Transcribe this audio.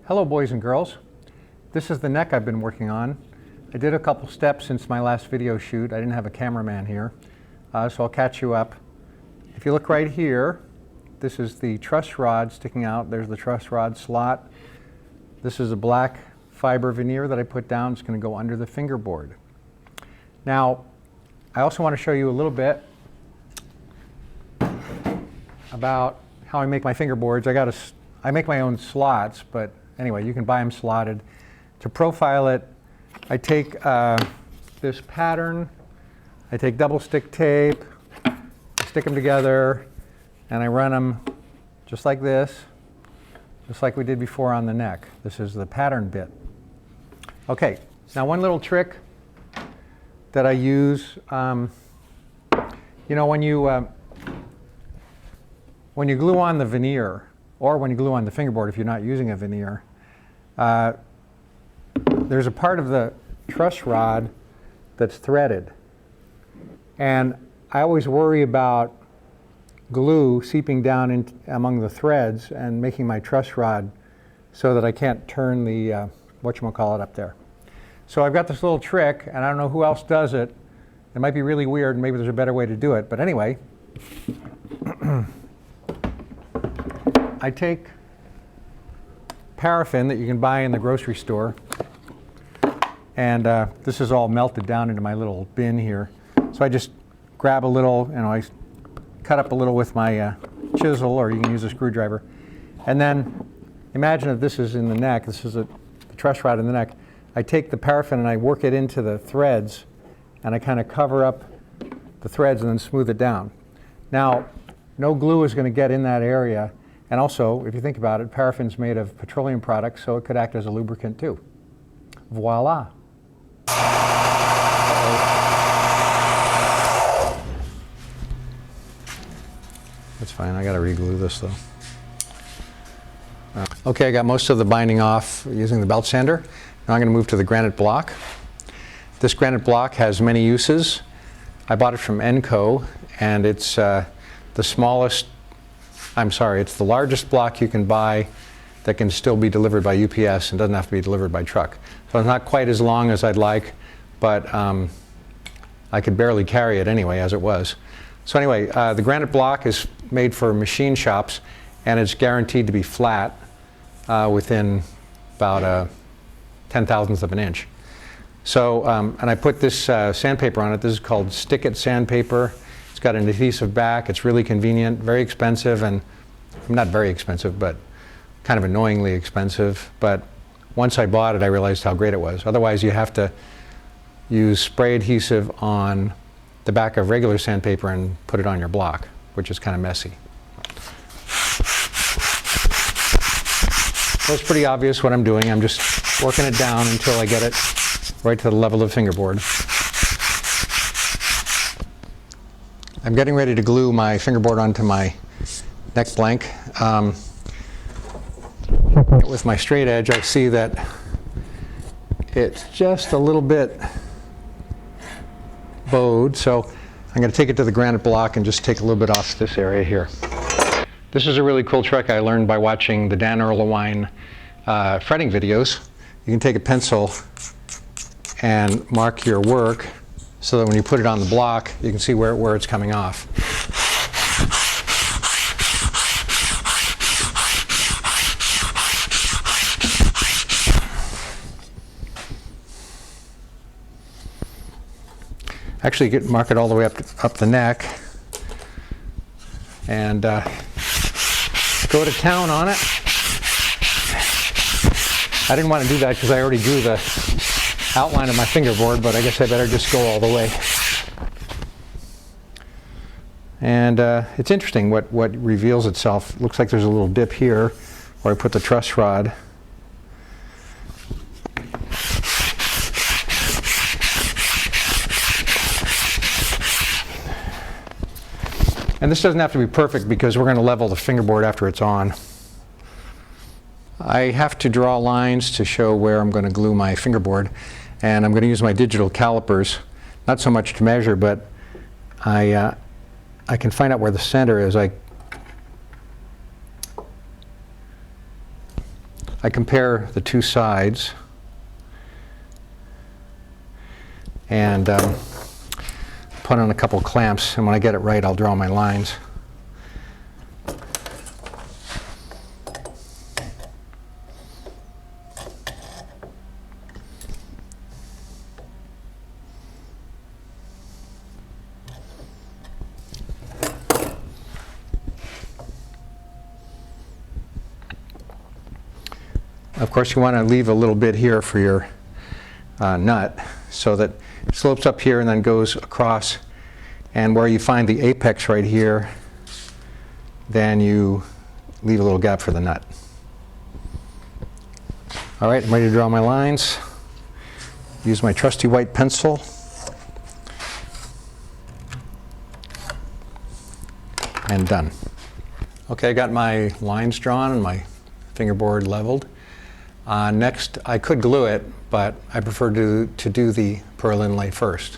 Hello boys and girls. This is the neck I've been working on. I did a couple steps since my last video shoot. I didn't have a cameraman here, so I'll catch you up. If you look right here, this is the truss rod sticking out. There's the truss rod slot. This is a black fiber veneer that I put down. It's going to go under the fingerboard. Now, I also want to show you a little bit about how I make my fingerboards. I make my own slots, but anyway, you can buy them slotted. To profile it, I take this pattern, I take double stick tape, stick them together, and I run them just like this, just like we did before on the neck. This is the pattern bit. Okay, now one little trick that I use, you know, when you glue on the veneer, or when you glue on the fingerboard if you're not using a veneer, there's a part of the truss rod that's threaded. And I always worry about glue seeping down in among the threads and making my truss rod so that I can't turn the whatchamacallit up there. So I've got this little trick, and I don't know who else does it. It might be really weird, and maybe there's a better way to do it. But anyway, I take paraffin that you can buy in the grocery store, and this is all melted down into my little bin here. So I just grab a little, you know, I cut up a little with my chisel, or you can use a screwdriver. And then imagine that this is in the neck. This is the truss rod in the neck. I take the paraffin and I work it into the threads, and I kind of cover up the threads and then smooth it down. Now, no glue is going to get in that area. And also, if you think about it, paraffin's made of petroleum products, so it could act as a lubricant too. Voila. That's fine, I gotta re-glue this though. Okay, I got most of the binding off using the belt sander. Now I'm gonna move to the granite block. This granite block has many uses. I bought it from Enco, and it's it's the largest block you can buy that can still be delivered by UPS and doesn't have to be delivered by truck. So it's not quite as long as I'd like, but I could barely carry it anyway as it was. So anyway, the granite block is made for machine shops, and it's guaranteed to be flat within about 10/1000th of an inch. So, and I put this sandpaper on it. This is called Stick-It sandpaper. It's got an adhesive back. It's really convenient, very expensive, and not very expensive, but kind of annoyingly expensive. But once I bought it, I realized how great it was. Otherwise, you have to use spray adhesive on the back of regular sandpaper and put it on your block, which is kind of messy. So it's pretty obvious what I'm doing. I'm just working it down until I get it right to the level of the fingerboard. I'm getting ready to glue my fingerboard onto my neck blank. With my straight edge, I see that it's just a little bit bowed, so I'm going to take it to the granite block and just take a little bit off this area here. This is a really cool trick I learned by watching the Dan Erlewine fretting videos. You can take a pencil and mark your work so that when you put it on the block, you can see where it's coming off. Actually, mark it all the way up the neck, and go to town on it. I didn't want to do that because I already drew the outline of my fingerboard, but I guess I better just go all the way. And it's interesting what reveals itself. Looks like there's a little dip here where I put the truss rod. And this doesn't have to be perfect because we're going to level the fingerboard after it's on. I have to draw lines to show where I'm going to glue my fingerboard, and I'm going to use my digital calipers, not so much to measure, but I I can find out where the center is. I compare the two sides and put on a couple clamps, and when I get it right, I'll draw my lines. Of course, you want to leave a little bit here for your nut so that it slopes up here and then goes across. And where you find the apex right here, then you leave a little gap for the nut. All right, I'm ready to draw my lines. Use my trusty white pencil. And done. Okay, I got my lines drawn and my fingerboard leveled. Next, I could glue it, but I prefer to do the pearl inlay first.